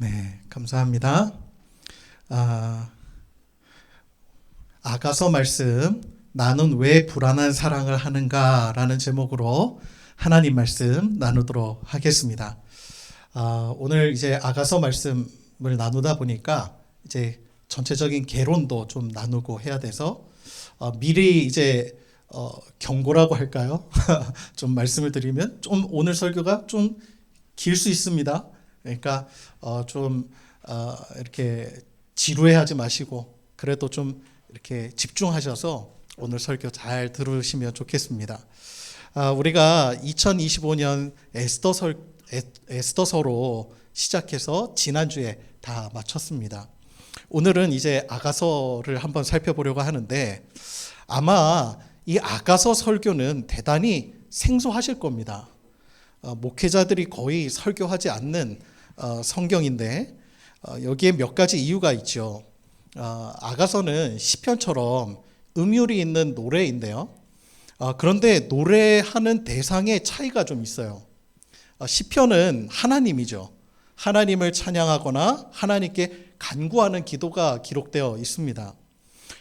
네, 감사합니다. 아, 아가서 말씀, 나는 왜 불안한 사랑을 하는가라는 제목으로 하나님 말씀 나누도록 하겠습니다. 오늘 이제 아가서 말씀을 나누다 보니까 이제 전체적인 개론도 좀 나누고 해야 돼서 미리 이제 경고라고 할까요? 좀 말씀을 드리면 좀 오늘 설교가 좀 길 수 있습니다. 그러니까 좀 이렇게 지루해하지 마시고 그래도 좀 이렇게 집중하셔서 오늘 설교 잘 들으시면 좋겠습니다. 우리가 2025년 에스더서로 시작해서 지난주에 다 마쳤습니다. 오늘은 이제 아가서를 한번 살펴보려고 하는데 아마 이 아가서 설교는 대단히 생소하실 겁니다. 목회자들이 거의 설교하지 않는 성경인데 여기에 몇 가지 이유가 있죠. 아가서는 시편처럼 음율이 있는 노래인데요. 그런데 노래하는 대상의 차이가 좀 있어요. 시편은 하나님이죠. 하나님을 찬양하거나 하나님께 간구하는 기도가 기록되어 있습니다.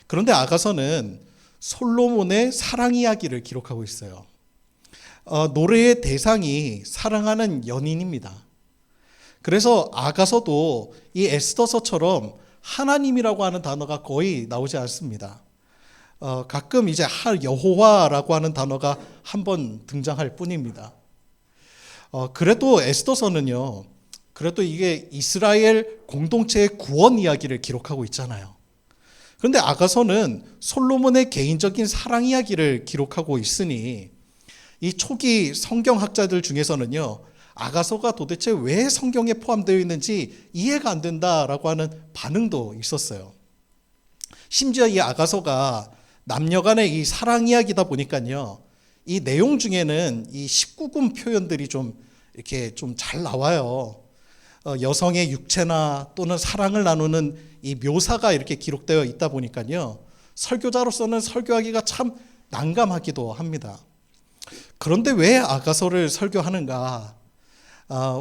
그런데 아가서는 솔로몬의 사랑 이야기를 기록하고 있어요. 노래의 대상이 사랑하는 연인입니다. 그래서 아가서도 이 에스더서처럼 하나님이라고 하는 단어가 거의 나오지 않습니다. 가끔 이제 여호와라고 하는 단어가 한 번 등장할 뿐입니다. 그래도 에스더서는요, 그래도 이게 이스라엘 공동체의 구원 이야기를 기록하고 있잖아요. 그런데 아가서는 솔로몬의 개인적인 사랑 이야기를 기록하고 있으니 이 초기 성경학자들 중에서는요, 아가서가 도대체 왜 성경에 포함되어 있는지 이해가 안 된다라고 하는 반응도 있었어요. 심지어 이 아가서가 남녀 간의 이 사랑 이야기다 보니까요, 이 내용 중에는 이 19금 표현들이 좀 이렇게 좀 잘 나와요. 여성의 육체나 또는 사랑을 나누는 이 묘사가 이렇게 기록되어 있다 보니까요, 설교자로서는 설교하기가 참 난감하기도 합니다. 그런데 왜 아가서를 설교하는가?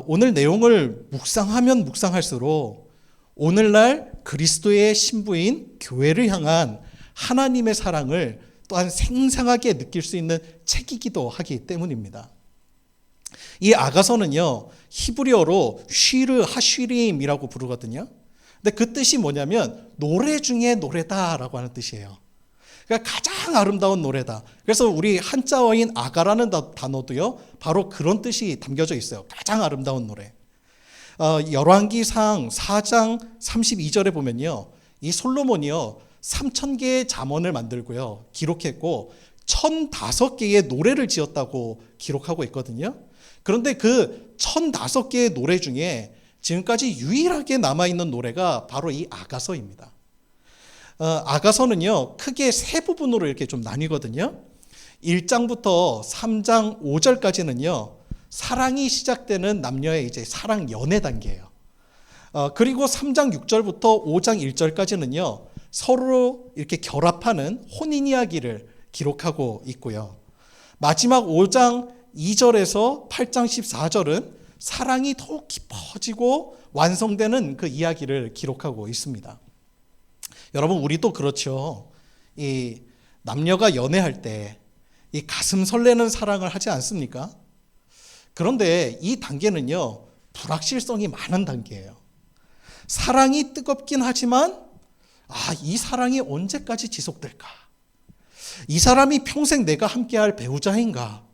오늘 내용을 묵상하면 묵상할수록 오늘날 그리스도의 신부인 교회를 향한 하나님의 사랑을 또한 생생하게 느낄 수 있는 책이기도 하기 때문입니다. 이 아가서는요, 히브리어로 쉬르 하쉬림이라고 부르거든요. 근데 그 뜻이 뭐냐면 노래 중에 노래다라고 하는 뜻이에요. 그러니까 가장 아름다운 노래다. 그래서 우리 한자어인 아가라는 단어도요, 바로 그런 뜻이 담겨져 있어요. 가장 아름다운 노래. 열왕기상 4장 32절에 보면요, 이 솔로몬이요 3,000개의 잠언을 만들고요 기록했고 1,005개의 노래를 지었다고 기록하고 있거든요. 그런데 그 1,005개의 노래 중에 지금까지 유일하게 남아있는 노래가 바로 이 아가서입니다. 아가서는요, 크게 세 부분으로 이렇게 좀 나뉘거든요. 1장부터 3장 5절까지는요, 사랑이 시작되는 남녀의 이제 사랑 연애 단계예요. 그리고 3장 6절부터 5장 1절까지는요, 서로 이렇게 결합하는 혼인 이야기를 기록하고 있고요. 마지막 5장 2절에서 8장 14절은 사랑이 더욱 깊어지고 완성되는 그 이야기를 기록하고 있습니다. 여러분, 우리도 그렇죠. 이 남녀가 연애할 때 이 가슴 설레는 사랑을 하지 않습니까? 그런데 이 단계는요, 불확실성이 많은 단계예요. 사랑이 뜨겁긴 하지만 이 사랑이 언제까지 지속될까? 이 사람이 평생 내가 함께할 배우자인가?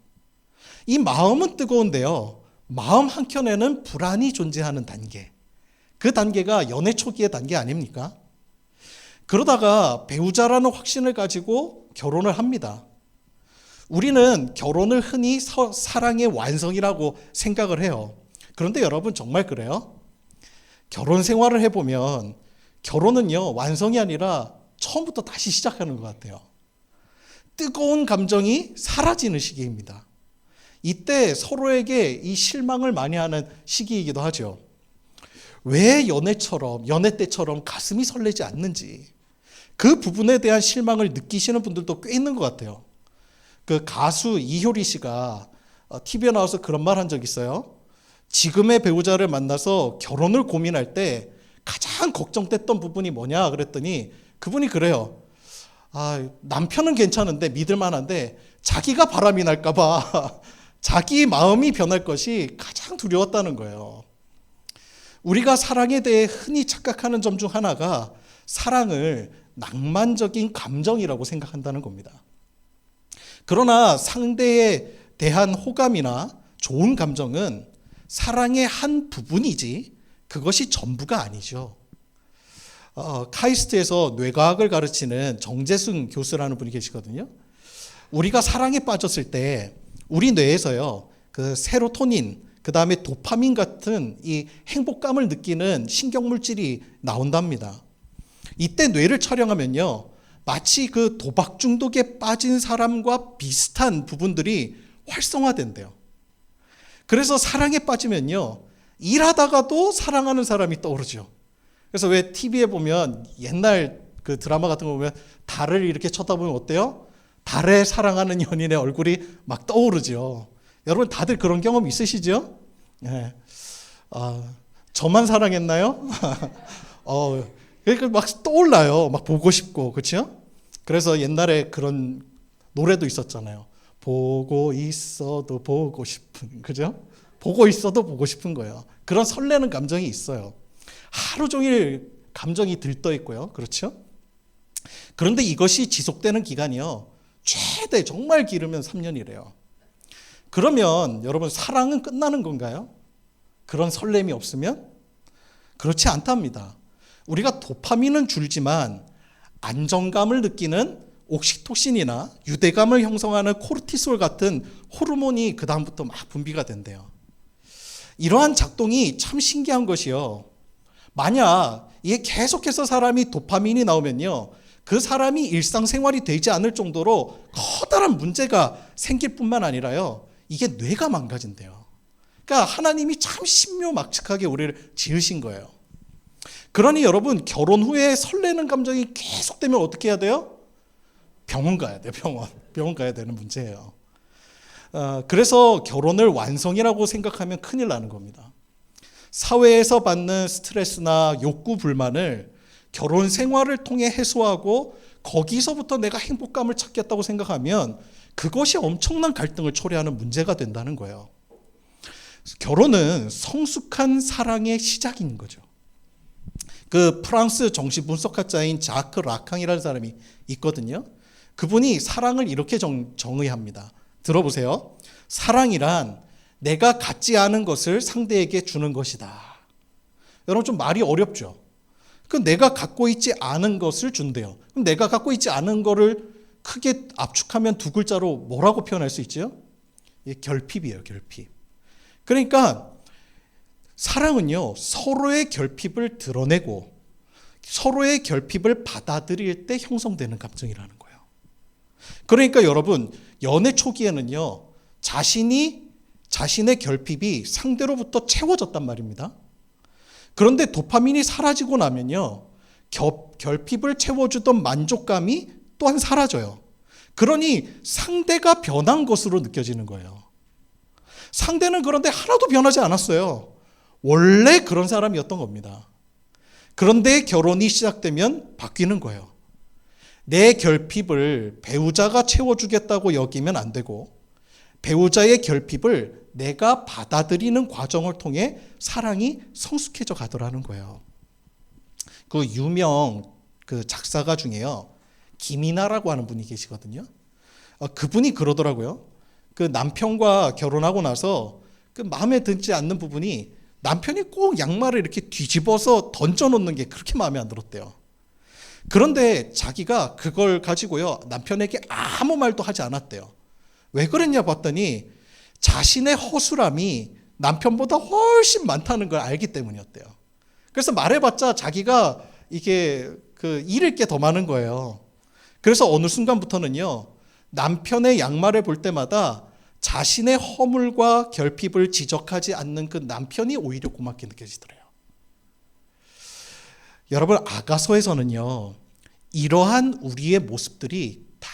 이 마음은 뜨거운데요, 마음 한켠에는 불안이 존재하는 단계. 그 단계가 연애 초기의 단계 아닙니까? 그러다가 배우자라는 확신을 가지고 결혼을 합니다. 우리는 결혼을 흔히 사랑의 완성이라고 생각을 해요. 그런데 여러분, 정말 그래요? 결혼 생활을 해보면 결혼은요, 완성이 아니라 처음부터 다시 시작하는 것 같아요. 뜨거운 감정이 사라지는 시기입니다. 이때 서로에게 이 실망을 많이 하는 시기이기도 하죠. 왜 연애 때처럼 가슴이 설레지 않는지, 그 부분에 대한 실망을 느끼시는 분들도 꽤 있는 것 같아요. 그 가수 이효리 씨가 TV에 나와서 그런 말 한 적 있어요. 지금의 배우자를 만나서 결혼을 고민할 때 가장 걱정됐던 부분이 뭐냐 그랬더니 그분이 그래요. 남편은 괜찮은데 믿을 만한데 자기가 바람이 날까 봐 자기 마음이 변할 것이 가장 두려웠다는 거예요. 우리가 사랑에 대해 흔히 착각하는 점 중 하나가 사랑을 낭만적인 감정이라고 생각한다는 겁니다. 그러나 상대에 대한 호감이나 좋은 감정은 사랑의 한 부분이지 그것이 전부가 아니죠. 카이스트에서 뇌과학을 가르치는 정재승 교수라는 분이 계시거든요. 우리가 사랑에 빠졌을 때 우리 뇌에서요, 그 세로토닌, 그 다음에 도파민 같은 이 행복감을 느끼는 신경물질이 나온답니다. 이때 뇌를 촬영하면요, 마치 그 도박 중독에 빠진 사람과 비슷한 부분들이 활성화된대요. 그래서 사랑에 빠지면요, 일하다가도 사랑하는 사람이 떠오르죠. 그래서 왜 TV에 보면 옛날 그 드라마 같은 거 보면 달을 이렇게 쳐다보면 어때요? 달에 사랑하는 연인의 얼굴이 막 떠오르죠. 여러분 다들 그런 경험 있으시죠? 네. 저만 사랑했나요? 그러니까 막 떠올라요. 막 보고 싶고, 그렇죠? 그래서 옛날에 그런 노래도 있었잖아요. 보고 있어도 보고 싶은, 그죠? 보고 있어도 보고 싶은 거예요. 그런 설레는 감정이 있어요. 하루 종일 감정이 들떠 있고요. 그렇죠? 그런데 이것이 지속되는 기간이요, 최대 정말 길으면 3년이래요. 그러면 여러분 사랑은 끝나는 건가요? 그런 설렘이 없으면? 그렇지 않답니다. 우리가 도파민은 줄지만 안정감을 느끼는 옥시토신이나 유대감을 형성하는 코르티솔 같은 호르몬이 그 다음부터 막 분비가 된대요. 이러한 작동이 참 신기한 것이요, 만약 이게 계속해서 사람이 도파민이 나오면요, 그 사람이 일상생활이 되지 않을 정도로 커다란 문제가 생길 뿐만 아니라요, 이게 뇌가 망가진대요. 그러니까 하나님이 참 신묘막측하게 우리를 지으신 거예요. 그러니 여러분, 결혼 후에 설레는 감정이 계속되면 어떻게 해야 돼요? 병원 가야 돼요. 병원 가야 되는 문제예요. 그래서 결혼을 완성이라고 생각하면 큰일 나는 겁니다. 사회에서 받는 스트레스나 욕구, 불만을 결혼 생활을 통해 해소하고 거기서부터 내가 행복감을 찾겠다고 생각하면 그것이 엄청난 갈등을 초래하는 문제가 된다는 거예요. 결혼은 성숙한 사랑의 시작인 거죠. 그 프랑스 정신분석학자인 자크 라캉이라는 사람이 있거든요. 그분이 사랑을 이렇게 정의합니다. 들어보세요. 사랑이란 내가 갖지 않은 것을 상대에게 주는 것이다. 여러분 좀 말이 어렵죠? 그 내가 갖고 있지 않은 것을 준대요. 그럼 내가 갖고 있지 않은 거를 크게 압축하면 두 글자로 뭐라고 표현할 수 있죠? 결핍이에요, 결핍. 그러니까 사랑은요, 서로의 결핍을 드러내고 서로의 결핍을 받아들일 때 형성되는 감정이라는 거예요. 그러니까 여러분, 연애 초기에는요, 자신의 결핍이 상대로부터 채워졌단 말입니다. 그런데 도파민이 사라지고 나면요, 결핍을 채워주던 만족감이 또한 사라져요. 그러니 상대가 변한 것으로 느껴지는 거예요. 상대는 그런데 하나도 변하지 않았어요. 원래 그런 사람이었던 겁니다. 그런데 결혼이 시작되면 바뀌는 거예요. 내 결핍을 배우자가 채워주겠다고 여기면 안 되고, 배우자의 결핍을 내가 받아들이는 과정을 통해 사랑이 성숙해져 가더라는 거예요. 그 유명 그 작사가 중에요, 김이나라고 하는 분이 계시거든요. 그분이 그러더라고요. 그 남편과 결혼하고 나서 그 마음에 들지 않는 부분이 남편이 꼭 양말을 이렇게 뒤집어서 던져놓는 게 그렇게 마음에 안 들었대요. 그런데 자기가 그걸 가지고요, 남편에게 아무 말도 하지 않았대요. 왜 그랬냐 봤더니 자신의 허술함이 남편보다 훨씬 많다는 걸 알기 때문이었대요. 그래서 말해봤자 자기가 이게 잃을 게 더 많은 거예요. 그래서 어느 순간부터는요, 남편의 양말을 볼 때마다 자신의 허물과 결핍을 지적하지 않는 그 남편이 오히려 고맙게 느껴지더래요. 여러분, 아가서에서는요, 이러한 우리의 모습들이 다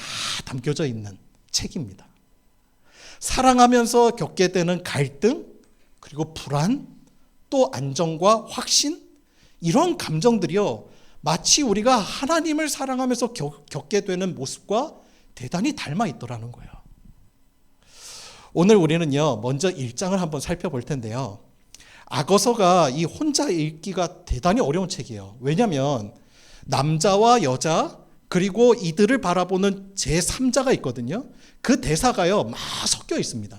담겨져 있는 책입니다. 사랑하면서 겪게 되는 갈등, 그리고 불안, 또 안정과 확신, 이런 감정들이요, 마치 우리가 하나님을 사랑하면서 겪게 되는 모습과 대단히 닮아 있더라는 거예요. 오늘 우리는요, 먼저 1장을 한번 살펴볼 텐데요. 아가서가 이 혼자 읽기가 대단히 어려운 책이에요. 왜냐하면 남자와 여자, 그리고 이들을 바라보는 제3자가 있거든요. 그 대사가요, 막 섞여 있습니다.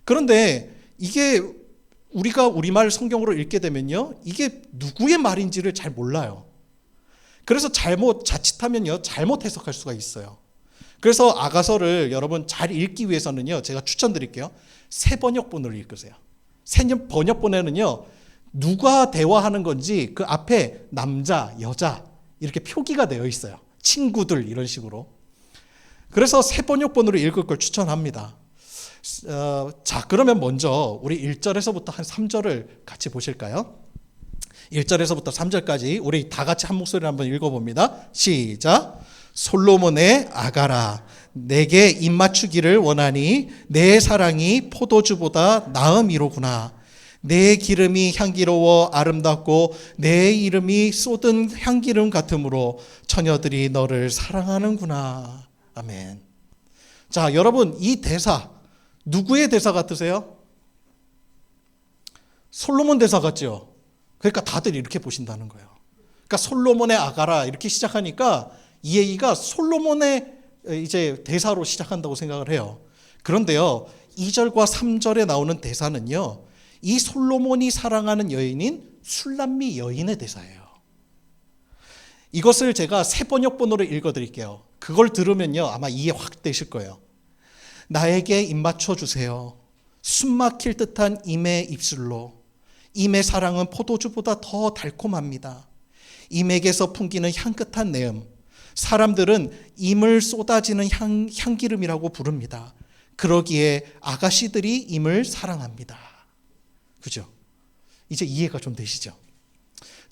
그런데 이게 우리가 우리말 성경으로 읽게 되면요, 이게 누구의 말인지를 잘 몰라요. 그래서 자칫하면요, 잘못 해석할 수가 있어요. 그래서 아가서를 여러분 잘 읽기 위해서는요, 제가 추천드릴게요. 새 번역본을 읽으세요. 새 번역본에는요, 누가 대화하는 건지 그 앞에 남자, 여자 이렇게 표기가 되어 있어요. 친구들 이런 식으로. 그래서 새 번역본으로 읽을 걸 추천합니다. 자, 그러면 먼저 우리 1절에서부터 한 3절을 같이 보실까요? 1절에서부터 3절까지 우리 다 같이 한 목소리로 한번 읽어봅니다. 시작. 솔로몬의 아가라, 내게 입맞추기를 원하니 내 사랑이 포도주보다 나음이로구나. 내 기름이 향기로워 아름답고 내 이름이 쏟은 향기름 같으므로 처녀들이 너를 사랑하는구나. 아멘. 자, 여러분, 이 대사 누구의 대사 같으세요? 솔로몬 대사 같죠? 그러니까 다들 이렇게 보신다는 거예요. 그러니까 솔로몬의 아가라 이렇게 시작하니까 이 얘기가 솔로몬의 이제 대사로 시작한다고 생각을 해요. 그런데요, 2절과 3절에 나오는 대사는요, 이 솔로몬이 사랑하는 여인인 술람미 여인의 대사예요. 이것을 제가 새 번역본으로 읽어드릴게요. 그걸 들으면요, 아마 이해 확 되실 거예요. 나에게 입맞춰 주세요. 숨막힐 듯한 임의 입술로. 임의 사랑은 포도주보다 더 달콤합니다. 임에게서 풍기는 향긋한 내음. 사람들은 임을 쏟아지는 향기름이라고 부릅니다. 그러기에 아가씨들이 임을 사랑합니다. 그죠? 이제 이해가 좀 되시죠?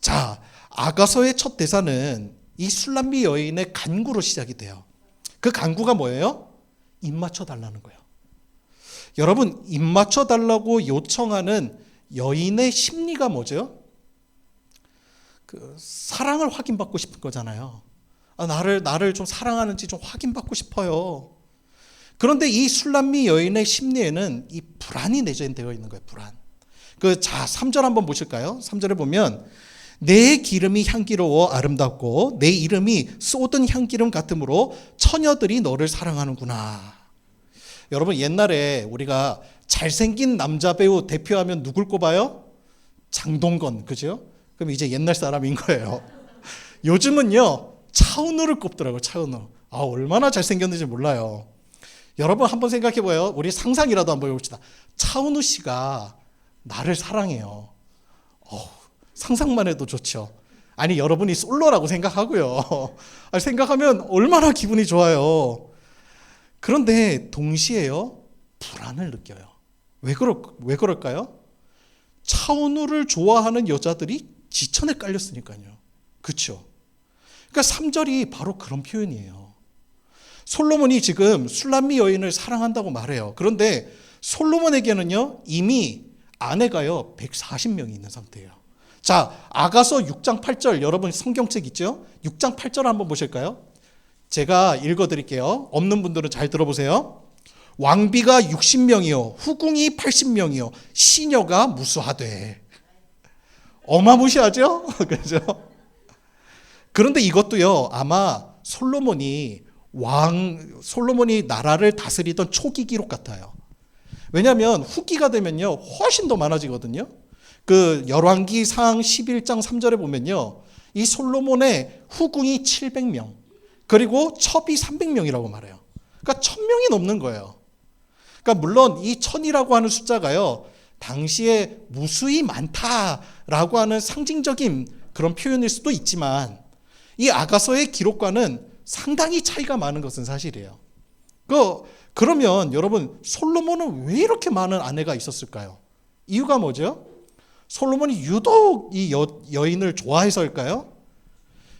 자, 아가서의 첫 대사는 이 술람미 여인의 간구로 시작이 돼요. 그 간구가 뭐예요? 입 맞춰 달라는 거예요. 여러분, 입 맞춰 달라고 요청하는 여인의 심리가 뭐죠? 그 사랑을 확인받고 싶은 거잖아요. 나를 좀 사랑하는지 좀 확인받고 싶어요. 그런데 이 술람미 여인의 심리에는 이 불안이 내재되어 있는 거예요. 불안. 3절 한번 보실까요? 3절에 보면 내 기름이 향기로워 아름답고 내 이름이 쏟은 향기름 같으므로 처녀들이 너를 사랑하는구나. 여러분, 옛날에 우리가 잘생긴 남자 배우 대표하면 누굴 꼽아요? 장동건, 그죠? 그럼 이제 옛날 사람인 거예요. 요즘은요, 차은우를 꼽더라고요. 차은우. 얼마나 잘생겼는지 몰라요. 여러분 한번 생각해봐요. 우리 상상이라도 한번 해봅시다. 차은우 씨가 나를 사랑해요. 상상만 해도 좋죠. 아니, 여러분이 솔로라고 생각하고요. 생각하면 얼마나 기분이 좋아요. 그런데 동시에요, 불안을 느껴요. 왜 그럴까요? 차은우를 좋아하는 여자들이 지천에 깔렸으니까요. 그렇죠? 그러니까 3절이 바로 그런 표현이에요. 솔로몬이 지금 술람미 여인을 사랑한다고 말해요. 그런데 솔로몬에게는요, 이미 아내가요 140명이 있는 상태예요. 자, 아가서 6장 8절, 여러분 성경책 있죠? 6장 8절 한번 보실까요? 제가 읽어드릴게요. 없는 분들은 잘 들어보세요. 왕비가 60명이요 후궁이 80명이요 시녀가 무수하되. 어마무시하죠? 그죠? 그런데 이것도요, 아마 솔로몬이 나라를 다스리던 초기 기록 같아요. 왜냐하면 후기가 되면요, 훨씬 더 많아지거든요. 그 열왕기상 11장 3절에 보면요, 이 솔로몬의 후궁이 700명, 그리고 첩이 300명이라고 말해요. 그러니까 1000명이 넘는 거예요. 그러니까 물론 이 1000이라고 하는 숫자가요, 당시에 무수히 많다라고 하는 상징적인 그런 표현일 수도 있지만, 이 아가서의 기록과는 상당히 차이가 많은 것은 사실이에요. 그러면 여러분, 솔로몬은 왜 이렇게 많은 아내가 있었을까요? 이유가 뭐죠? 솔로몬이 유독 이 여인을 좋아해서일까요?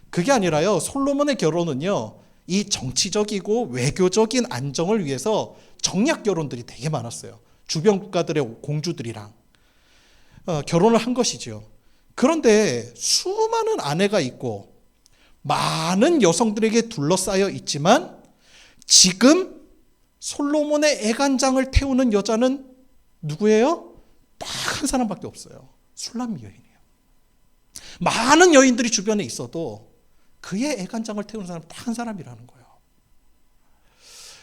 그게 아니라요, 솔로몬의 결혼은요, 이 정치적이고 외교적인 안정을 위해서 정략 결혼들이 되게 많았어요. 주변 국가들의 공주들이랑. 결혼을 한 것이죠. 그런데 수많은 아내가 있고 많은 여성들에게 둘러싸여 있지만 지금 솔로몬의 애간장을 태우는 여자는 누구예요? 딱 한 사람밖에 없어요. 술람미 여인이에요. 많은 여인들이 주변에 있어도 그의 애간장을 태우는 사람은 딱 한 사람이라는 거예요.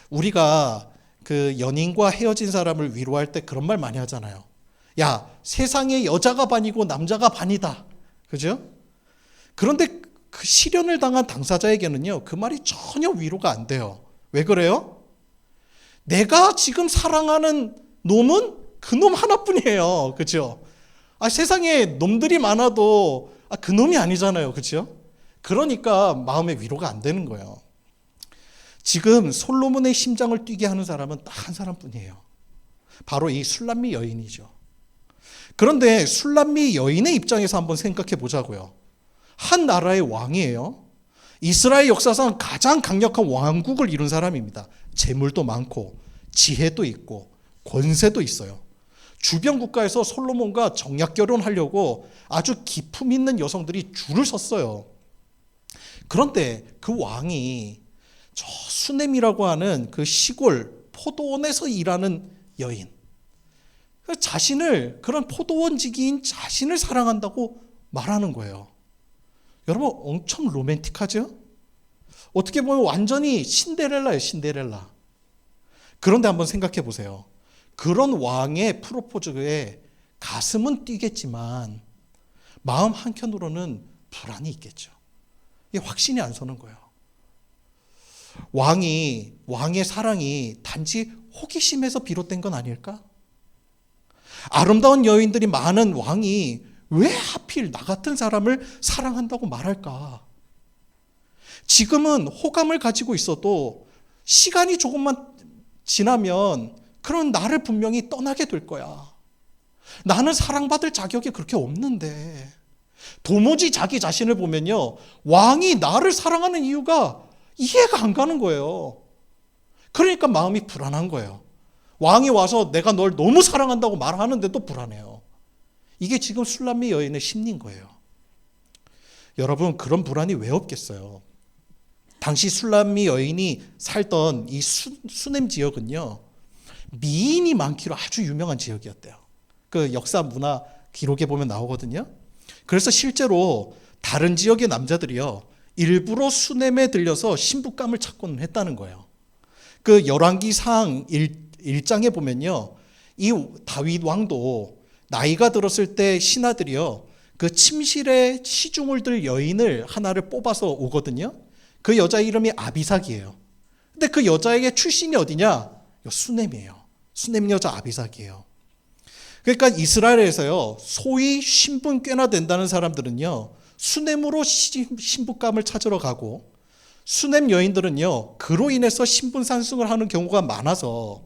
우리가 그 연인과 헤어진 사람을 위로할 때 그런 말 많이 하잖아요. 야, 세상에 여자가 반이고 남자가 반이다. 그죠? 그런데 그 시련을 당한 당사자에게는요, 그 말이 전혀 위로가 안 돼요. 왜 그래요? 내가 지금 사랑하는 놈은 그 놈 하나뿐이에요. 그죠? 세상에 놈들이 많아도 그 놈이 아니잖아요. 그죠? 그러니까 마음에 위로가 안 되는 거예요. 지금 솔로몬의 심장을 뛰게 하는 사람은 딱 한 사람뿐이에요. 바로 이 술람미 여인이죠. 그런데 술람미 여인의 입장에서 한번 생각해 보자고요. 한 나라의 왕이에요. 이스라엘 역사상 가장 강력한 왕국을 이룬 사람입니다. 재물도 많고 지혜도 있고 권세도 있어요. 주변 국가에서 솔로몬과 정략 결혼하려고 아주 기품 있는 여성들이 줄을 섰어요. 그런데 그 왕이 저 수넴이라고 하는 그 시골 포도원에서 일하는 여인, 자신을, 그런 포도원지기인 자신을 사랑한다고 말하는 거예요. 여러분, 엄청 로맨틱하죠? 어떻게 보면 완전히 신데렐라예요, 신데렐라. 그런데 한번 생각해 보세요. 그런 왕의 프로포즈에 가슴은 뛰겠지만 마음 한켠으로는 불안이 있겠죠. 이게 확신이 안 서는 거예요. 왕의 사랑이 단지 호기심에서 비롯된 건 아닐까? 아름다운 여인들이 많은 왕이 왜 하필 나 같은 사람을 사랑한다고 말할까? 지금은 호감을 가지고 있어도 시간이 조금만 지나면 그런 나를 분명히 떠나게 될 거야. 나는 사랑받을 자격이 그렇게 없는데. 도무지 자기 자신을 보면요, 왕이 나를 사랑하는 이유가 이해가 안 가는 거예요. 그러니까 마음이 불안한 거예요. 왕이 와서 내가 널 너무 사랑한다고 말하는데도 불안해요. 이게 지금 술람미 여인의 심리인 거예요. 여러분, 그런 불안이 왜 없겠어요? 당시 술람미 여인이 살던 이 수넴 지역은요, 미인이 많기로 아주 유명한 지역이었대요. 그 역사 문화 기록에 보면 나오거든요. 그래서 실제로 다른 지역의 남자들이요, 일부러 수넴에 들려서 신부감을 찾곤 했다는 거예요. 그 열왕기상 1장에 보면요, 이 다윗 왕도 나이가 들었을 때 신하들이요, 그 침실에 시중을 들 여인을 하나를 뽑아서 오거든요. 그 여자 이름이 아비삭이에요. 근데 그 여자에게 출신이 어디냐? 수넴이에요. 수넴 여자 아비삭이에요. 그러니까 이스라엘에서요, 소위 신분 꽤나 된다는 사람들은요, 수넴으로 신부감을 찾으러 가고, 수넴 여인들은요, 그로 인해서 신분 상승을 하는 경우가 많아서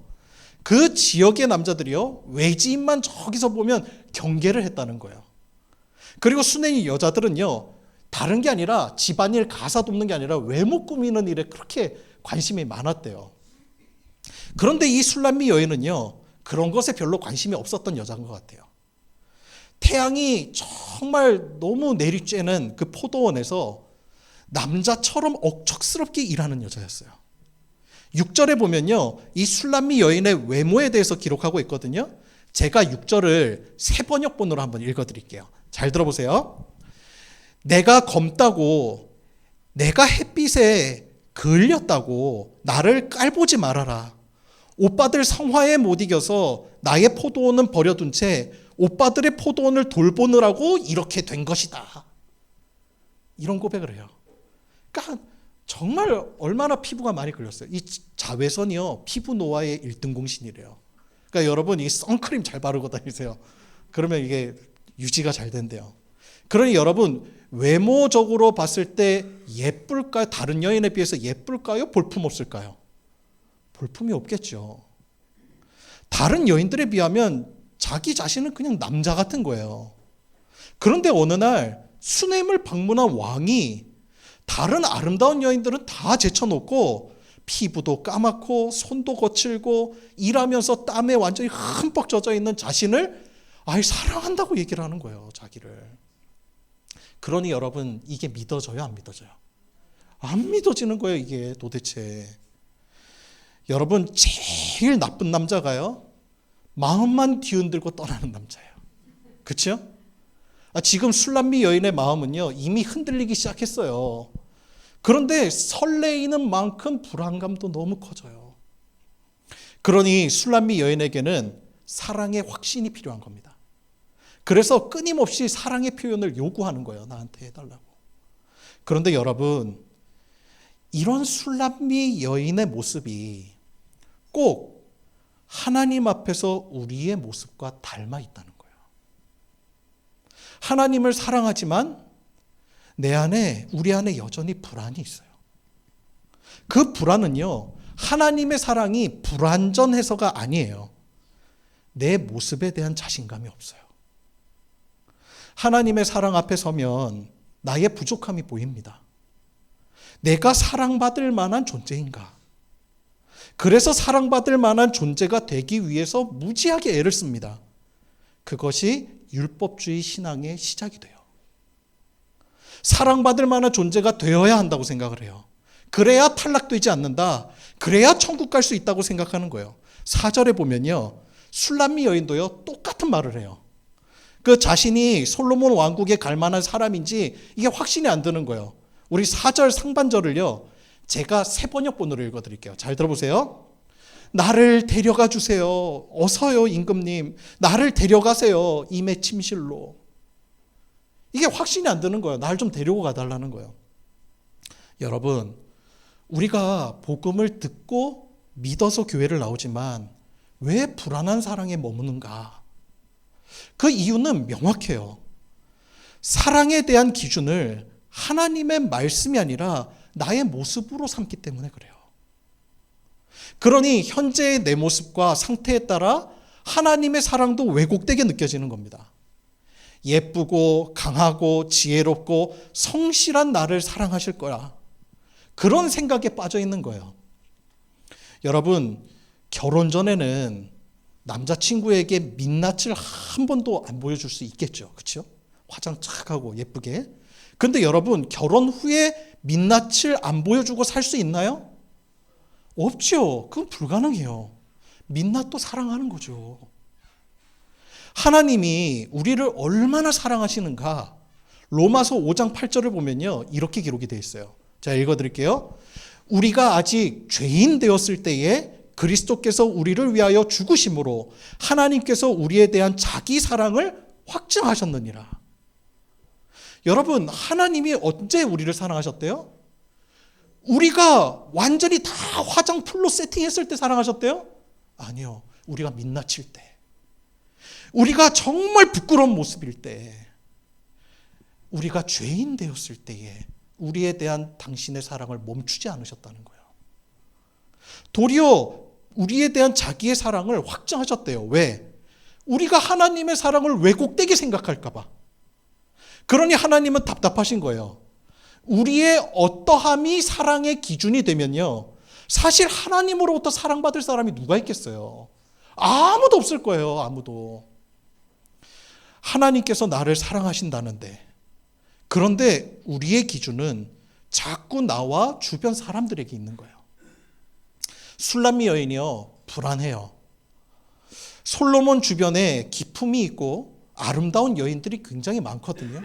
그 지역의 남자들이요, 외지인만 저기서 보면 경계를 했다는 거예요. 그리고 수넴 여자들은요, 다른 게 아니라 집안일 가사 돕는 게 아니라 외모 꾸미는 일에 그렇게 관심이 많았대요. 그런데 이 술람미 여인은요, 그런 것에 별로 관심이 없었던 여자인 것 같아요. 태양이 정말 너무 내리쬐는 그 포도원에서 남자처럼 억척스럽게 일하는 여자였어요. 6절에 보면요, 이 술람미 여인의 외모에 대해서 기록하고 있거든요. 제가 6절을 세 번역본으로 한번 읽어드릴게요. 잘 들어보세요. 내가 검다고, 내가 햇빛에 그을렸다고 나를 깔보지 말아라. 오빠들 성화에 못 이겨서 나의 포도원은 버려둔 채 오빠들의 포도원을 돌보느라고 이렇게 된 것이다. 이런 고백을 해요. 그러니까 정말 얼마나 피부가 많이 걸렸어요. 이 자외선이요, 피부 노화의 1등 공신이래요. 그러니까 여러분, 이 선크림 잘 바르고 다니세요. 그러면 이게 유지가 잘 된대요. 그러니 여러분, 외모적으로 봤을 때 예쁠까요? 다른 여인에 비해서 예쁠까요? 볼품 없을까요? 볼품이 없겠죠. 다른 여인들에 비하면 자기 자신은 그냥 남자 같은 거예요. 그런데 어느 날 수넴을 방문한 왕이 다른 아름다운 여인들은 다 제쳐놓고 피부도 까맣고 손도 거칠고 일하면서 땀에 완전히 흠뻑 젖어 있는 자신을 아예 사랑한다고 얘기를 하는 거예요, 자기를. 그러니 여러분, 이게 믿어져요, 안 믿어져요? 안 믿어지는 거예요, 이게 도대체. 여러분, 제일 나쁜 남자가요, 마음만 뒤흔들고 떠나는 남자예요. 그렇죠? 지금 술람미 여인의 마음은요, 이미 흔들리기 시작했어요. 그런데 설레이는 만큼 불안감도 너무 커져요. 그러니 술람미 여인에게는 사랑의 확신이 필요한 겁니다. 그래서 끊임없이 사랑의 표현을 요구하는 거예요. 나한테 해달라고. 그런데 여러분, 이런 술람미 여인의 모습이 꼭 하나님 앞에서 우리의 모습과 닮아 있다는 거예요. 하나님을 사랑하지만 내 안에, 우리 안에 여전히 불안이 있어요. 그 불안은요, 하나님의 사랑이 불완전해서가 아니에요. 내 모습에 대한 자신감이 없어요. 하나님의 사랑 앞에 서면 나의 부족함이 보입니다. 내가 사랑받을 만한 존재인가? 그래서 사랑받을 만한 존재가 되기 위해서 무지하게 애를 씁니다. 그것이 율법주의 신앙의 시작이 돼요. 사랑받을 만한 존재가 되어야 한다고 생각을 해요. 그래야 탈락되지 않는다. 그래야 천국 갈 수 있다고 생각하는 거예요. 4절에 보면요, 술람미 여인도요, 똑같은 말을 해요. 그 자신이 솔로몬 왕국에 갈 만한 사람인지 이게 확신이 안 드는 거예요. 우리 4절 상반절을요, 제가 새 번역본으로 읽어드릴게요. 잘 들어보세요. 나를 데려가 주세요. 어서요, 임금님. 나를 데려가세요. 임의 침실로. 이게 확신이 안 드는 거예요. 날 좀 데리고 가달라는 거예요. 여러분, 우리가 복음을 듣고 믿어서 교회를 나오지만 왜 불안한 사랑에 머무는가? 그 이유는 명확해요. 사랑에 대한 기준을 하나님의 말씀이 아니라 나의 모습으로 삼기 때문에 그래요. 그러니 현재의 내 모습과 상태에 따라 하나님의 사랑도 왜곡되게 느껴지는 겁니다. 예쁘고 강하고 지혜롭고 성실한 나를 사랑하실 거야. 그런 생각에 빠져 있는 거예요. 여러분, 결혼 전에는 남자친구에게 민낯을 한 번도 안 보여줄 수 있겠죠. 그렇죠? 화장 착 하고 예쁘게. 근데 여러분, 결혼 후에 민낯을 안 보여주고 살 수 있나요? 없죠. 그건 불가능해요. 민낯도 사랑하는 거죠. 하나님이 우리를 얼마나 사랑하시는가, 로마서 5장 8절을 보면요, 이렇게 기록이 되어 있어요. 자, 읽어드릴게요. 우리가 아직 죄인 되었을 때에 그리스도께서 우리를 위하여 죽으심으로 하나님께서 우리에 대한 자기 사랑을 확증하셨느니라. 여러분, 하나님이 언제 우리를 사랑하셨대요? 우리가 완전히 다 화장 풀로 세팅했을 때 사랑하셨대요? 아니요. 우리가 민낯일 때, 우리가 정말 부끄러운 모습일 때, 우리가 죄인 되었을 때에 우리에 대한 당신의 사랑을 멈추지 않으셨다는 거예요. 도리어 우리에 대한 자기의 사랑을 확증하셨대요. 왜? 우리가 하나님의 사랑을 왜곡되게 생각할까 봐. 그러니 하나님은 답답하신 거예요. 우리의 어떠함이 사랑의 기준이 되면요, 사실 하나님으로부터 사랑받을 사람이 누가 있겠어요? 아무도 없을 거예요. 아무도. 하나님께서 나를 사랑하신다는데, 그런데 우리의 기준은 자꾸 나와 주변 사람들에게 있는 거예요. 술람미 여인이요, 불안해요. 솔로몬 주변에 기품이 있고 아름다운 여인들이 굉장히 많거든요.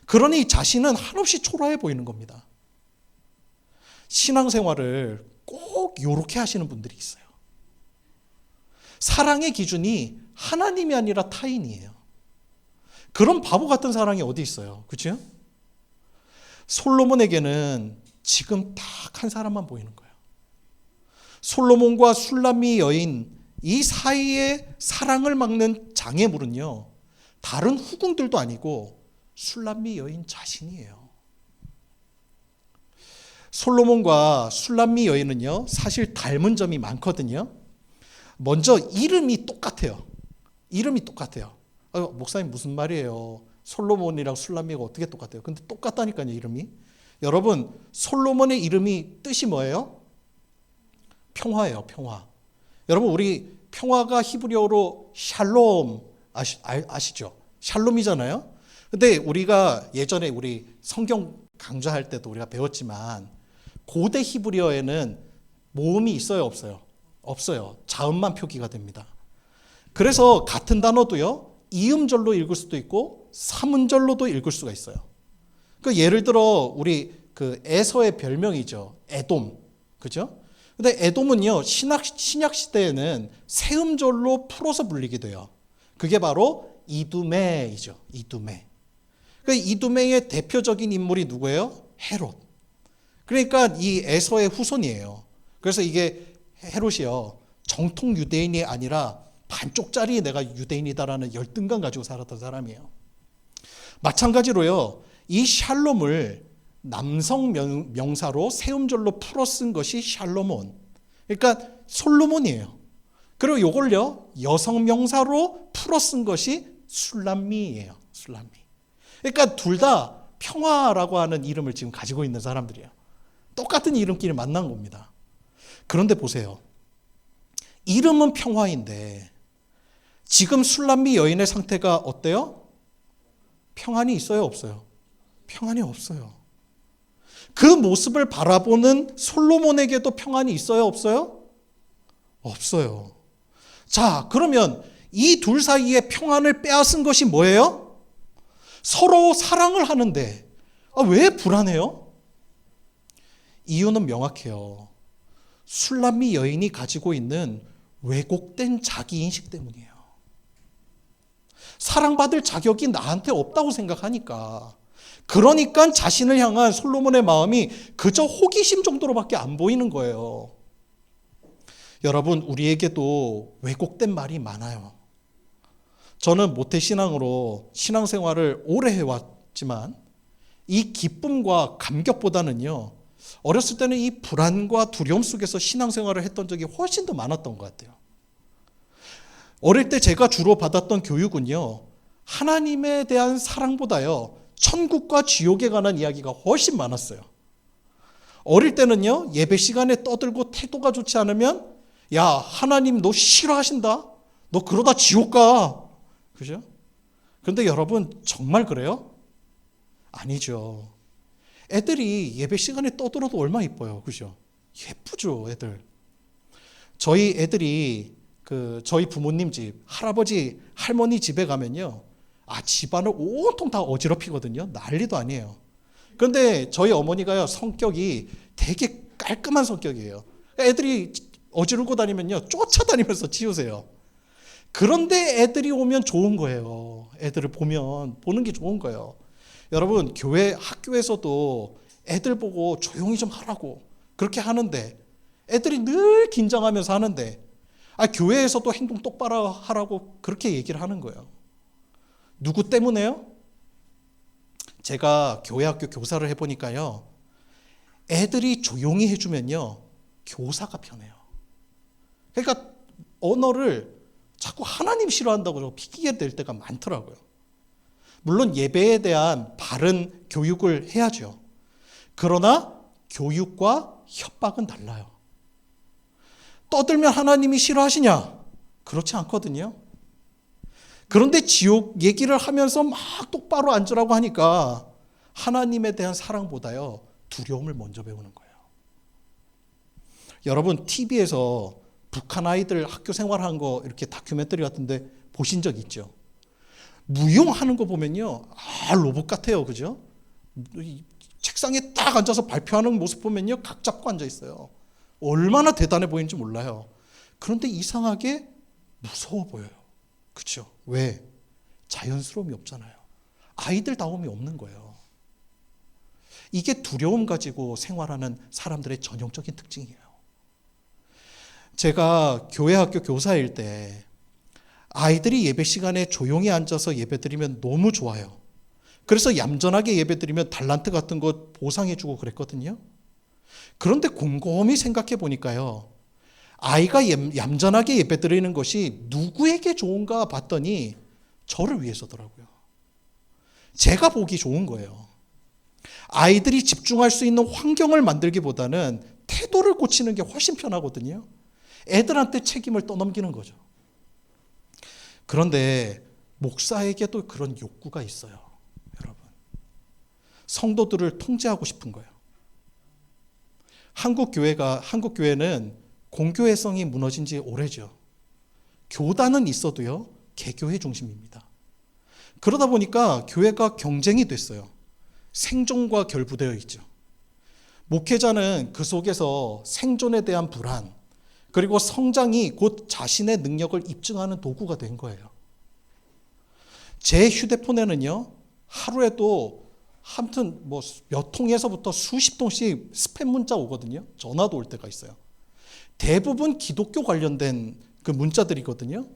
그러니 자신은 한없이 초라해 보이는 겁니다. 신앙생활을 꼭 이렇게 하시는 분들이 있어요. 사랑의 기준이 하나님이 아니라 타인이에요. 그런 바보 같은 사랑이 어디 있어요? 그렇죠? 솔로몬에게는 지금 딱 한 사람만 보이는 거예요. 솔로몬과 술람미 여인 이 사이에 사랑을 막는 장애물은요, 다른 후궁들도 아니고 술람미 여인 자신이에요. 솔로몬과 술람미 여인은요, 사실 닮은 점이 많거든요. 먼저 이름이 똑같아요. 이름이 똑같아요. 목사님 무슨 말이에요? 솔로몬이랑 술람미가 어떻게 똑같아요? 근데 똑같다니까요, 이름이. 여러분, 솔로몬의 이름이 뜻이 뭐예요? 평화예요, 평화. 여러분, 우리 평화가 히브리어로 샬롬, 아시죠? 샬롬이잖아요. 근데 우리가 예전에 우리 성경 강좌할 때도 우리가 배웠지만 고대 히브리어에는 모음이 있어요, 없어요? 없어요. 자음만 표기가 됩니다. 그래서 같은 단어도요, 이음절로 읽을 수도 있고 삼음절로도 읽을 수가 있어요. 그 예를 들어 우리 그 에서의 별명이죠. 에돔. 그죠? 근데 에돔은요, 신약 시대에는 세음절로 풀어서 불리게 돼요. 그게 바로 이두메이죠. 이두메. 그 이두메의 대표적인 인물이 누구예요? 헤롯. 그러니까 이 에서의 후손이에요. 그래서 이게 헤롯이요, 정통 유대인이 아니라 반쪽짜리 내가 유대인이다라는 열등감 가지고 살았던 사람이에요. 마찬가지로요, 이 샬롬을 남성 명사로 세음절로 풀어 쓴 것이 샬로몬. 그러니까 솔로몬이에요. 그리고 이걸요, 여성 명사로 풀어 쓴 것이 술람미예요. 술람미. 그러니까 둘 다 평화라고 하는 이름을 지금 가지고 있는 사람들이에요. 똑같은 이름끼리 만난 겁니다. 그런데 보세요. 이름은 평화인데 지금 술람미 여인의 상태가 어때요? 평안이 있어요, 없어요? 평안이 없어요. 그 모습을 바라보는 솔로몬에게도 평안이 있어요, 없어요? 없어요. 자, 그러면 이 둘 사이의 평안을 빼앗은 것이 뭐예요? 서로 사랑을 하는데 왜 불안해요? 이유는 명확해요. 술람미 여인이 가지고 있는 왜곡된 자기인식 때문이에요. 사랑받을 자격이 나한테 없다고 생각하니까. 그러니까 자신을 향한 솔로몬의 마음이 그저 호기심 정도로밖에 안 보이는 거예요. 여러분, 우리에게도 왜곡된 말이 많아요. 저는 모태신앙으로 신앙생활을 오래 해왔지만 이 기쁨과 감격보다는요, 어렸을 때는 이 불안과 두려움 속에서 신앙생활을 했던 적이 훨씬 더 많았던 것 같아요. 어릴 때 제가 주로 받았던 교육은요, 하나님에 대한 사랑보다요, 천국과 지옥에 관한 이야기가 훨씬 많았어요. 어릴 때는요, 예배 시간에 떠들고 태도가 좋지 않으면 야, 하나님 너 싫어하신다? 너 그러다 지옥 가. 그죠? 그런데 여러분, 정말 그래요? 아니죠. 애들이 예배 시간에 떠들어도 얼마나 이뻐요. 그죠? 예쁘죠, 애들. 저희 애들이 저희 부모님 집, 할아버지, 할머니 집에 가면요, 집안을 온통 다 어지럽히거든요. 난리도 아니에요. 그런데 저희 어머니가요, 성격이 되게 깔끔한 성격이에요. 애들이 어지르고 다니면요, 쫓아다니면서 치우세요. 그런데 애들이 오면 좋은 거예요. 애들을 보는 게 좋은 거예요. 여러분, 교회, 학교에서도 애들 보고 조용히 좀 하라고 그렇게 하는데, 애들이 늘 긴장하면서 하는데, 교회에서도 행동 똑바로 하라고 그렇게 얘기를 하는 거예요. 누구 때문에요? 제가 교회 학교 교사를 해보니까요, 애들이 조용히 해주면요, 교사가 편해요. 그러니까 언어를 자꾸 하나님 싫어한다고 피기게 될 때가 많더라고요. 물론 예배에 대한 바른 교육을 해야죠. 그러나 교육과 협박은 달라요. 떠들면 하나님이 싫어하시냐? 그렇지 않거든요. 그런데 지옥 얘기를 하면서 막 똑바로 앉으라고 하니까 하나님에 대한 사랑보다요, 두려움을 먼저 배우는 거예요. 여러분, TV에서 북한 아이들 학교 생활한 거 이렇게 다큐멘터리 같은데 보신 적 있죠? 무용하는 거 보면요, 로봇 같아요. 그죠? 책상에 딱 앉아서 발표하는 모습 보면요, 각 잡고 앉아 있어요. 얼마나 대단해 보이는지 몰라요. 그런데 이상하게 무서워 보여요. 그렇죠? 왜? 자연스러움이 없잖아요. 아이들다움이 없는 거예요. 이게 두려움 가지고 생활하는 사람들의 전형적인 특징이에요. 제가 교회 학교 교사일 때 아이들이 예배 시간에 조용히 앉아서 예배 드리면 너무 좋아요. 그래서 얌전하게 예배 드리면 달란트 같은 거 보상해주고 그랬거든요. 그런데 곰곰이 생각해 보니까요, 아이가 얌전하게 예배 드리는 것이 누구에게 좋은가 봤더니 저를 위해서더라고요. 제가 보기 좋은 거예요. 아이들이 집중할 수 있는 환경을 만들기보다는 태도를 고치는 게 훨씬 편하거든요. 애들한테 책임을 떠넘기는 거죠. 그런데 목사에게도 그런 욕구가 있어요. 여러분. 성도들을 통제하고 싶은 거예요. 한국 교회는 공교회성이 무너진 지 오래죠. 교단은 있어도요, 개교회 중심입니다. 그러다 보니까 교회가 경쟁이 됐어요. 생존과 결부되어 있죠. 목회자는 그 속에서 생존에 대한 불안, 그리고 성장이 곧 자신의 능력을 입증하는 도구가 된 거예요. 제 휴대폰에는요, 하루에도 아무튼 몇 통에서부터 수십 통씩 스팸 문자 오거든요. 전화도 올 때가 있어요. 대부분 기독교 관련된 그 문자들이거든요.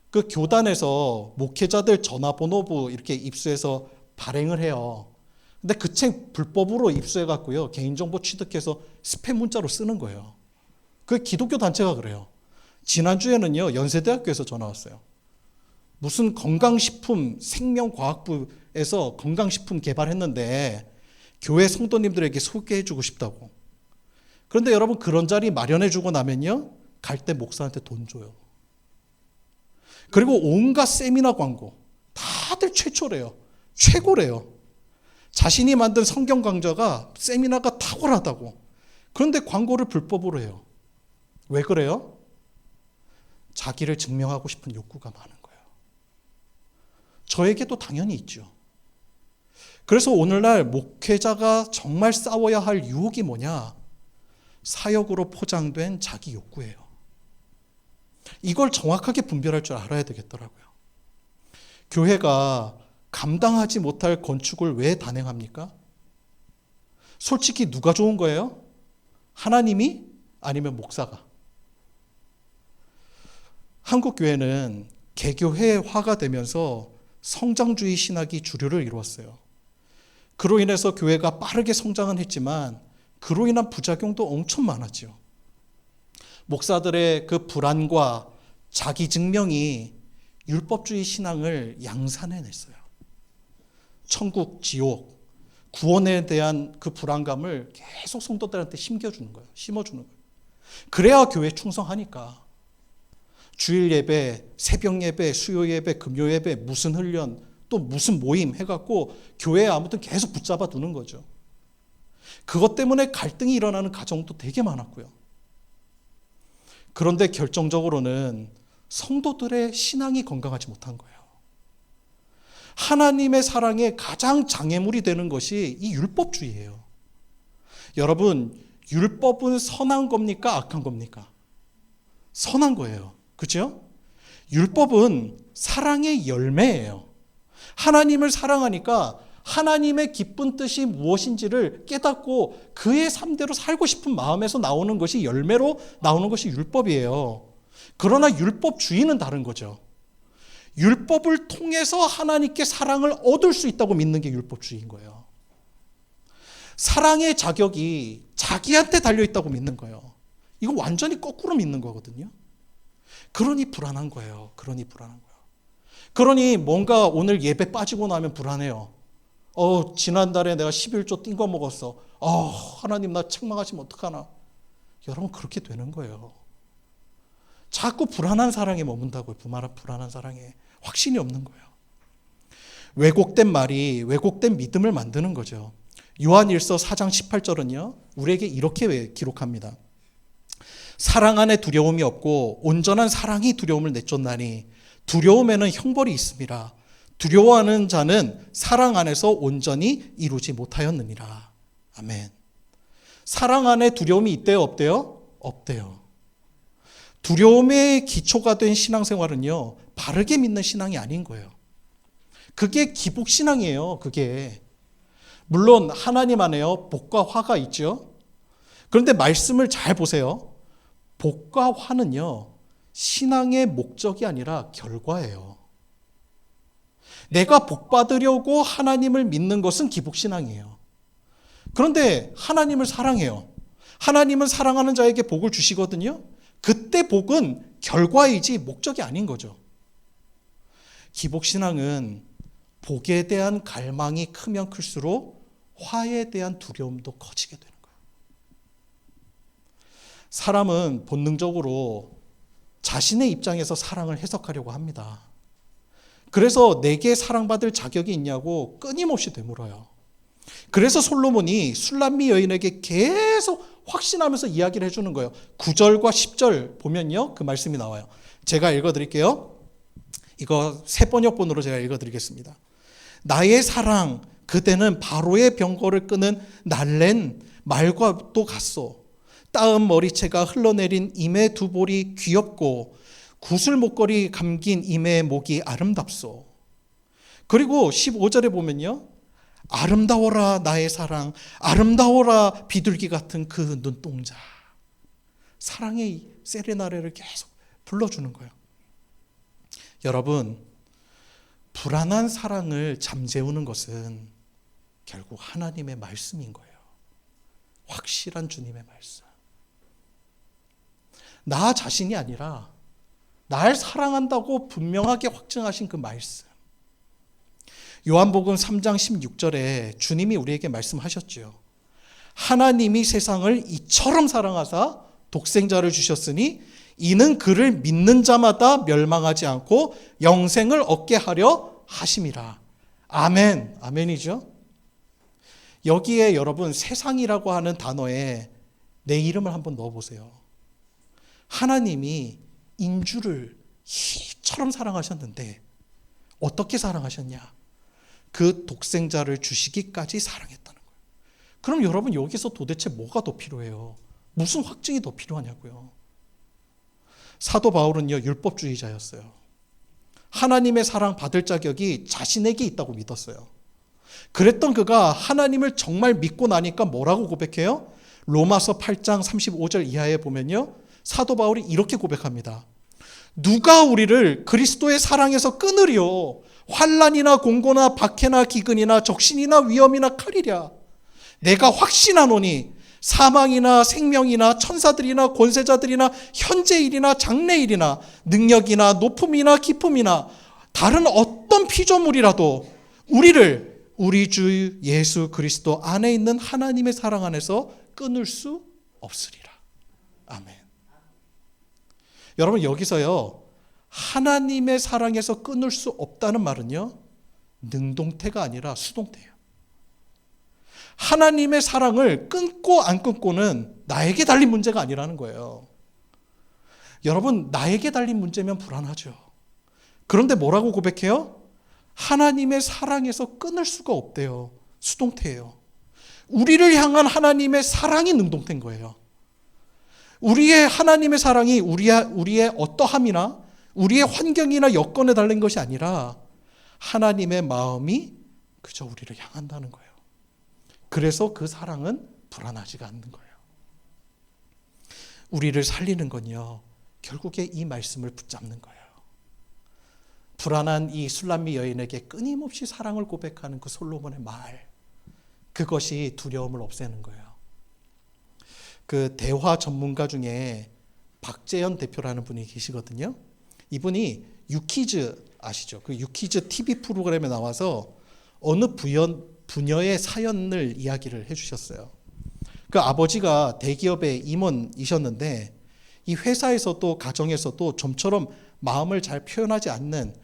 그 교단에서 목회자들 전화번호부 이렇게 입수해서 발행을 해요. 근데 그 책 불법으로 입수해갖고요, 개인정보 취득해서 스팸 문자로 쓰는 거예요. 그 기독교 단체가 그래요. 지난주에는요, 연세대학교에서 전화 왔어요. 무슨 건강식품 생명과학부에서 건강식품 개발했는데 교회 성도님들에게 소개해주고 싶다고. 그런데 여러분, 그런 자리 마련해주고 나면요, 갈 때 목사한테 돈 줘요. 그리고 온갖 세미나 광고, 다들 최초래요. 최고래요. 자신이 만든 성경 강좌가 세미나가 탁월하다고. 그런데 광고를 불법으로 해요. 왜 그래요? 자기를 증명하고 싶은 욕구가 많은 거예요. 저에게도 당연히 있죠. 그래서 오늘날 목회자가 정말 싸워야 할 유혹이 뭐냐? 사역으로 포장된 자기 욕구예요. 이걸 정확하게 분별할 줄 알아야 되겠더라고요. 교회가 감당하지 못할 건축을 왜 단행합니까? 솔직히 누가 좋은 거예요? 하나님이? 아니면 목사가? 한국 교회는 개교회화가 되면서 성장주의 신학이 주류를 이루었어요. 그로 인해서 교회가 빠르게 성장은 했지만 그로 인한 부작용도 엄청 많았죠. 목사들의 그 불안과 자기 증명이 율법주의 신앙을 양산해냈어요. 천국, 지옥, 구원에 대한 그 불안감을 계속 성도들한테 심어주는 거예요. 그래야 교회 충성하니까. 주일 예배, 새벽 예배, 수요 예배, 금요 예배, 무슨 훈련, 또 무슨 모임 해갖고 교회에 아무튼 계속 붙잡아 두는 거죠. 그것 때문에 갈등이 일어나는 가정도 되게 많았고요. 그런데 결정적으로는 성도들의 신앙이 건강하지 못한 거예요. 하나님의 사랑에 가장 장애물이 되는 것이 이 율법주의예요. 여러분, 율법은 선한 겁니까? 악한 겁니까? 선한 거예요. 그죠? 율법은 사랑의 열매예요. 하나님을 사랑하니까 하나님의 기쁜 뜻이 무엇인지를 깨닫고 그의 삶대로 살고 싶은 마음에서 나오는 것이 열매로 나오는 것이 율법이에요. 그러나 율법주의는 다른 거죠. 율법을 통해서 하나님께 사랑을 얻을 수 있다고 믿는 게 율법주의인 거예요. 사랑의 자격이 자기한테 달려있다고 믿는 거예요. 이거 완전히 거꾸로 믿는 거거든요. 그러니 불안한 거예요. 그러니 뭔가 오늘 예배 빠지고 나면 불안해요. 지난달에 내가 11조 띵거 먹었어. 하나님 나 책망하시면 어떡하나. 여러분, 그렇게 되는 거예요. 자꾸 불안한 사랑에 머문다고요. 불안한 사랑에 확신이 없는 거예요. 왜곡된 말이 왜곡된 믿음을 만드는 거죠. 요한일서 4장 18절은요, 우리에게 이렇게 기록합니다. 사랑 안에 두려움이 없고 온전한 사랑이 두려움을 내쫓나니 두려움에는 형벌이 있음이라. 두려워하는 자는 사랑 안에서 온전히 이루지 못하였느니라. 아멘. 사랑 안에 두려움이 있대요, 없대요? 없대요. 두려움의 기초가 된 신앙생활은요, 바르게 믿는 신앙이 아닌 거예요. 그게 기복신앙이에요. 그게. 물론 하나님 안에요, 복과 화가 있죠. 그런데 말씀을 잘 보세요. 복과 화는요, 신앙의 목적이 아니라 결과예요. 내가 복 받으려고 하나님을 믿는 것은 기복신앙이에요. 그런데 하나님을 사랑해요. 하나님은 사랑하는 자에게 복을 주시거든요. 그때 복은 결과이지 목적이 아닌 거죠. 기복신앙은 복에 대한 갈망이 크면 클수록 화에 대한 두려움도 커지게 되는 거예요. 사람은 본능적으로 자신의 입장에서 사랑을 해석하려고 합니다. 그래서 내게 사랑받을 자격이 있냐고 끊임없이 되물어요. 그래서 솔로몬이 술람미 여인에게 계속 확신하면서 이야기를 해주는 거예요. 9절과 10절 보면요, 그 말씀이 나와요. 제가 읽어드릴게요. 이거 새 번역본으로 제가 읽어드리겠습니다. 나의 사랑, 그대는 바로의 병거를 끄는 날랜 말과 또 같소. 따은 머리채가 흘러내린 임의 두 볼이 귀엽고 구슬 목걸이 감긴 임의 목이 아름답소. 그리고 15절에 보면요, 아름다워라 나의 사랑, 아름다워라 비둘기 같은 그 눈동자. 사랑의 세레나데를 계속 불러주는 거예요. 여러분, 불안한 사랑을 잠재우는 것은 결국 하나님의 말씀인 거예요. 확실한 주님의 말씀. 나 자신이 아니라 날 사랑한다고 분명하게 확증하신 그 말씀. 요한복음 3장 16절에 주님이 우리에게 말씀하셨죠. 하나님이 세상을 이처럼 사랑하사 독생자를 주셨으니 이는 그를 믿는 자마다 멸망하지 않고 영생을 얻게 하려 하심이라. 아멘. 아멘이죠. 여기에 여러분 세상이라고 하는 단어에 내 이름을 한번 넣어보세요. 하나님이 인주를 이처럼 사랑하셨는데 어떻게 사랑하셨냐? 그 독생자를 주시기까지 사랑했다는 거예요. 그럼 여러분 여기서 도대체 뭐가 더 필요해요? 무슨 확증이 더 필요하냐고요? 사도 바울은요, 율법주의자였어요. 하나님의 사랑 받을 자격이 자신에게 있다고 믿었어요. 그랬던 그가 하나님을 정말 믿고 나니까 뭐라고 고백해요? 로마서 8장 35절 이하에 보면요, 사도 바울이 이렇게 고백합니다. 누가 우리를 그리스도의 사랑에서 끊으리요? 환난이나 공고나 박해나 기근이나 적신이나 위험이나 칼이랴. 내가 확신하노니 사망이나 생명이나 천사들이나 권세자들이나 현재일이나 장래일이나 능력이나 높음이나 깊음이나 다른 어떤 피조물이라도 우리를 우리 주 예수 그리스도 안에 있는 하나님의 사랑 안에서 끊을 수 없으리라. 아멘. 여러분 여기서요, 하나님의 사랑에서 끊을 수 없다는 말은요, 능동태가 아니라 수동태예요. 하나님의 사랑을 끊고 안 끊고는 나에게 달린 문제가 아니라는 거예요. 여러분, 나에게 달린 문제면 불안하죠. 그런데 뭐라고 고백해요? 하나님의 사랑에서 끊을 수가 없대요. 수동태예요. 우리를 향한 하나님의 사랑이 능동태인 거예요. 우리의 하나님의 사랑이 우리의 어떠함이나 우리의 환경이나 여건에 달린 것이 아니라 하나님의 마음이 그저 우리를 향한다는 거예요. 그래서 그 사랑은 불안하지가 않는 거예요. 우리를 살리는 건요, 결국에 이 말씀을 붙잡는 거예요. 불안한 이 술람미 여인에게 끊임없이 사랑을 고백하는 그 솔로몬의 말, 그것이 두려움을 없애는 거예요. 그 대화 전문가 중에 박재현 대표라는 분이 계시거든요. 이분이 유퀴즈 아시죠? 그 유퀴즈 TV 프로그램에 나와서 어느 부녀의 사연을 이야기를 해주셨어요. 그 아버지가 대기업의 임원이셨는데 이 회사에서도 가정에서도 좀처럼 마음을 잘 표현하지 않는,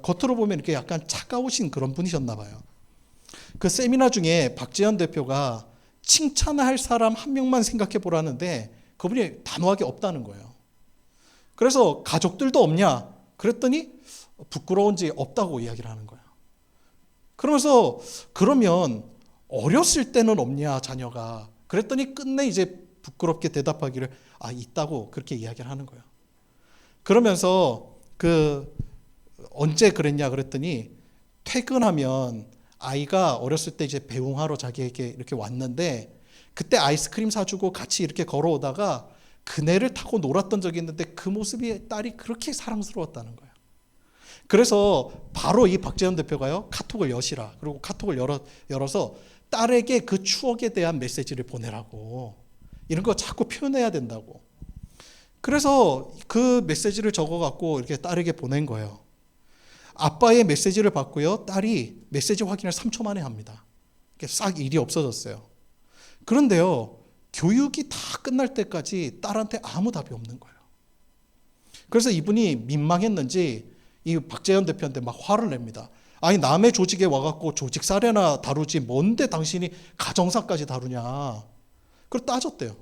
겉으로 보면 이렇게 약간 차가우신 그런 분이셨나 봐요. 그 세미나 중에 박재현 대표가 칭찬할 사람 한 명만 생각해 보라는데 그분이 단호하게 없다는 거예요. 그래서 가족들도 없냐? 그랬더니 부끄러운지 없다고 이야기를 하는 거예요. 그러면서 그러면 어렸을 때는 없냐 자녀가? 그랬더니 끝내 이제 부끄럽게 대답하기를 있다고 그렇게 이야기를 하는 거예요. 그러면서 언제 그랬냐 그랬더니 퇴근하면 아이가 어렸을 때 이제 배웅하러 자기에게 이렇게 왔는데 그때 아이스크림 사주고 같이 이렇게 걸어오다가 그네를 타고 놀았던 적이 있는데 그 모습이 딸이 그렇게 사랑스러웠다는 거예요. 그래서 바로 이 박재현 대표가요, 카톡을 여시라. 그리고 카톡을 열어서 딸에게 그 추억에 대한 메시지를 보내라고. 이런 거 자꾸 표현해야 된다고. 그래서 그 메시지를 적어갖고 이렇게 딸에게 보낸 거예요. 아빠의 메시지를 받고요, 딸이 메시지 확인을 3초 만에 합니다. 싹 일이 없어졌어요. 그런데요, 교육이 다 끝날 때까지 딸한테 아무 답이 없는 거예요. 그래서 이분이 민망했는지 이 박재현 대표한테 막 화를 냅니다. 아니 남의 조직에 와갖고 조직 사례나 다루지 뭔데 당신이 가정사까지 다루냐. 그걸 따졌대요.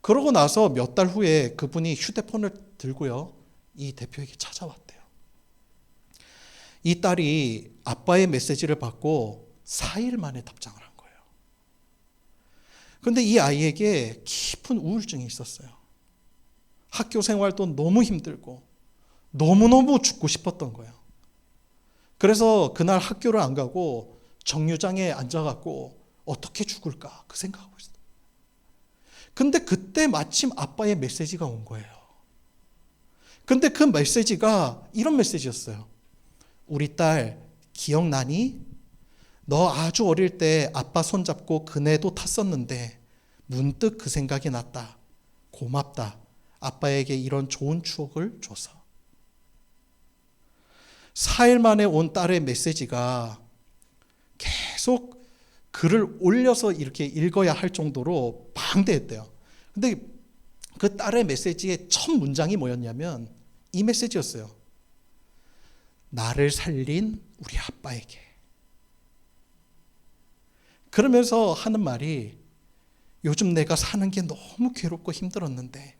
그러고 나서 몇 달 후에 그분이 휴대폰을 들고요, 이 대표에게 찾아왔대요. 이 딸이 아빠의 메시지를 받고 4일 만에 답장을 한 거예요. 그런데 이 아이에게 깊은 우울증이 있었어요. 학교 생활도 너무 힘들고 너무너무 죽고 싶었던 거예요. 그래서 그날 학교를 안 가고 정류장에 앉아갖고 어떻게 죽을까 그 생각하고 있어요. 근데 그때 마침 아빠의 메시지가 온 거예요. 근데 그 메시지가 이런 메시지였어요. 우리 딸 기억나니? 너 아주 어릴 때 아빠 손잡고 그네도 탔었는데 문득 그 생각이 났다. 고맙다. 아빠에게 이런 좋은 추억을 줘서. 4일 만에 온 딸의 메시지가 계속 글을 올려서 이렇게 읽어야 할 정도로 방대했대요. 근데 그 딸의 메시지의 첫 문장이 뭐였냐면 이 메시지였어요. 나를 살린 우리 아빠에게. 그러면서 하는 말이 요즘 내가 사는 게 너무 괴롭고 힘들었는데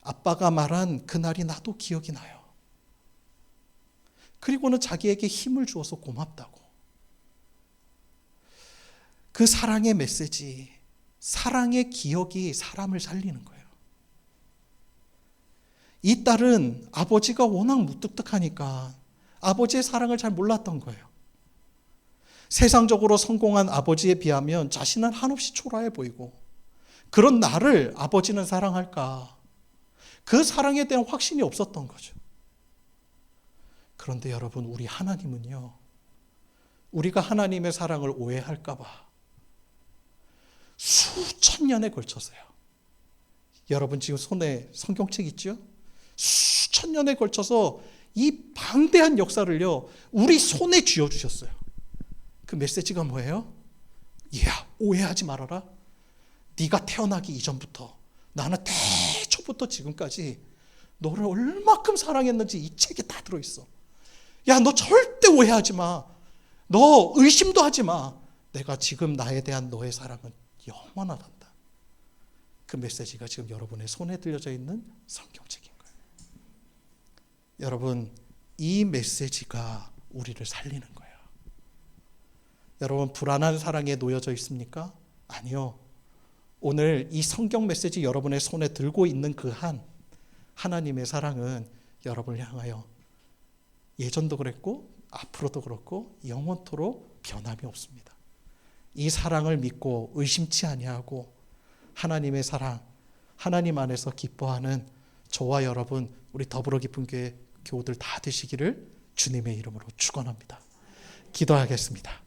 아빠가 말한 그날이 나도 기억이 나요. 그리고는 자기에게 힘을 주어서 고맙다고. 그 사랑의 메시지, 사랑의 기억이 사람을 살리는 거예요. 이 딸은 아버지가 워낙 무뚝뚝하니까 아버지의 사랑을 잘 몰랐던 거예요. 세상적으로 성공한 아버지에 비하면 자신은 한없이 초라해 보이고 그런 나를 아버지는 사랑할까? 그 사랑에 대한 확신이 없었던 거죠. 그런데 여러분, 우리 하나님은요, 우리가 하나님의 사랑을 오해할까 봐 수천 년에 걸쳐서요. 여러분 지금 손에 성경책 있죠? 수천 년에 걸쳐서 이 방대한 역사를요, 우리 손에 쥐어주셨어요. 그 메시지가 뭐예요? 야, 오해하지 말아라. 네가 태어나기 이전부터 나는 태초부터 지금까지 너를 얼마큼 사랑했는지 이 책에 다 들어있어. 야, 너 절대 오해하지 마. 너 의심도 하지 마. 내가 지금 나에 대한 너의 사랑은 영원하단다. 그 메시지가 지금 여러분의 손에 들려져 있는 성경책인 거예요. 여러분, 이 메시지가 우리를 살리는 거예요. 여러분, 불안한 사랑에 놓여져 있습니까? 아니요. 오늘 이 성경 메시지 여러분의 손에 들고 있는 그 하나님의 사랑은 여러분을 향하여 예전도 그랬고 앞으로도 그렇고 영원토록 변함이 없습니다. 이 사랑을 믿고 의심치 아니하고 하나님의 사랑, 하나님 안에서 기뻐하는 저와 여러분, 우리 더불어 기쁜 교회 교우들 다 되시기를 주님의 이름으로 축원합니다. 기도하겠습니다.